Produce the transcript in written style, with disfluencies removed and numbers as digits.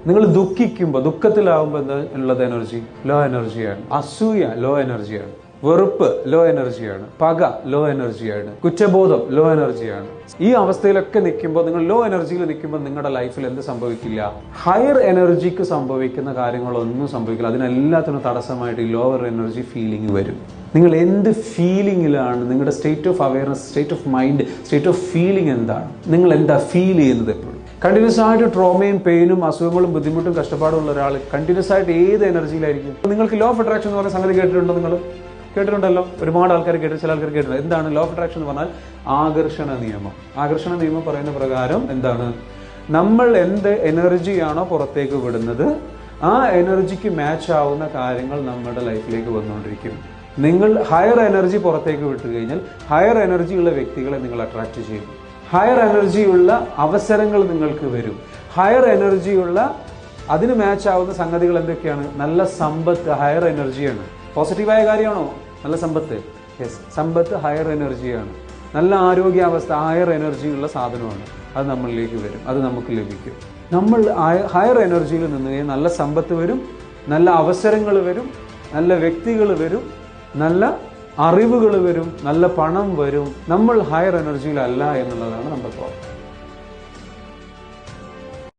നിങ്ങൾ ദുഃഖിക്കുമ്പോൾ, ദുഃഖത്തിലാവുമ്പോൾ എന്താ ഉള്ളത്? എനർജി ലോ എനർജിയാണ്. അസൂയ ലോ എനർജിയാണ്. വെറുപ്പ് ലോ എനർജിയാണ്. പക ലോ എനർജിയാണ്. കുറ്റബോധം ലോ എനർജിയാണ്. ഈ അവസ്ഥയിലൊക്കെ നിൽക്കുമ്പോൾ, നിങ്ങൾ ലോ എനർജിയിൽ നിൽക്കുമ്പോൾ നിങ്ങളുടെ ലൈഫിൽ എന്ത് സംഭവിക്കില്ല? ഹയർ എനർജിക്ക് സംഭവിക്കുന്ന കാര്യങ്ങളൊന്നും സംഭവിക്കില്ല. അതിനെല്ലാത്തിനും തടസ്സമായിട്ട് ഈ ലോവർ എനർജി ഫീലിംഗ് വരും. നിങ്ങൾ എന്ത് ഫീലിംഗിലാണ്? നിങ്ങളുടെ state of awareness, state of mind, state of feeling എന്താണ്? നിങ്ങൾ എന്താ ഫീൽ ചെയ്യുന്നത് എപ്പോഴും? കണ്ടിന്യൂസ് ആയിട്ട് ട്രോമയും പെയിനും അസുഖങ്ങളും ബുദ്ധിമുട്ടും കഷ്ടപ്പാടും ഉള്ള ഒരാൾ കണ്ടിന്യൂസ് ആയിട്ട് ഏത് എനർജിയിലായിരിക്കും? നിങ്ങൾക്ക് ലോ ഓഫ് അട്രാക്ഷൻ എന്ന് പറയുന്ന സംഗതി കേട്ടിട്ടുണ്ടോ? നിങ്ങൾ കേട്ടിട്ടുണ്ടല്ലോ, ഒരുപാട് ആൾക്കാർ കേട്ടു, ചില ആൾക്കാർ കേട്ടിട്ടുണ്ട്. എന്താണ് ലോ ഓഫ് അട്രാക്ഷൻ എന്ന് പറഞ്ഞാൽ? ആകർഷണ നിയമം. ആകർഷണ നിയമം പറയുന്ന പ്രകാരം എന്താണ്? നമ്മൾ എന്ത് എനർജിയാണോ പുറത്തേക്ക് വിടുന്നത്, ആ എനർജിക്ക് മാച്ച് ആവുന്ന കാര്യങ്ങൾ നമ്മുടെ ലൈഫിലേക്ക് വന്നുകൊണ്ടിരിക്കും. നിങ്ങൾ ഹയർ എനർജി പുറത്തേക്ക് വിട്ടു കഴിഞ്ഞാൽ ഹയർ എനർജിയുള്ള വ്യക്തികളെ നിങ്ങൾ അട്രാക്ട് ചെയ്യും. ഹയർ എനർജിയുള്ള അവസരങ്ങൾ നിങ്ങൾക്ക് വരും. ഹയർ എനർജിയുള്ള അതിന് മാച്ച് ആവുന്ന സംഗതികൾ എന്തൊക്കെയാണ്? നല്ല സമ്പത്ത് ഹയർ എനർജിയാണ്. പോസിറ്റീവായ കാര്യമാണോ? നല്ല സമ്പത്ത്. യെസ്, സമ്പത്ത് ഹയർ എനർജിയാണ്. നല്ല ആരോഗ്യാവസ്ഥ ഹയർ എനർജിയുള്ള സാധനമാണ്. അത് നമ്മളിലേക്ക് വരും, അത് നമുക്ക് ലഭിക്കും. നമ്മൾ ഹയർ എനർജിയിൽ നിന്ന് കഴിഞ്ഞാൽ നല്ല സമ്പത്ത് വരും, നല്ല അവസരങ്ങൾ വരും, നല്ല വ്യക്തികൾ വരും, നല്ല അറിവുകൾ വരും, നല്ല പണം വരും. നമ്മൾ ഹയർ എനർജിയിലല്ല എന്നുള്ളതാണ് നമ്മുടെ പ്രോബ്ലം.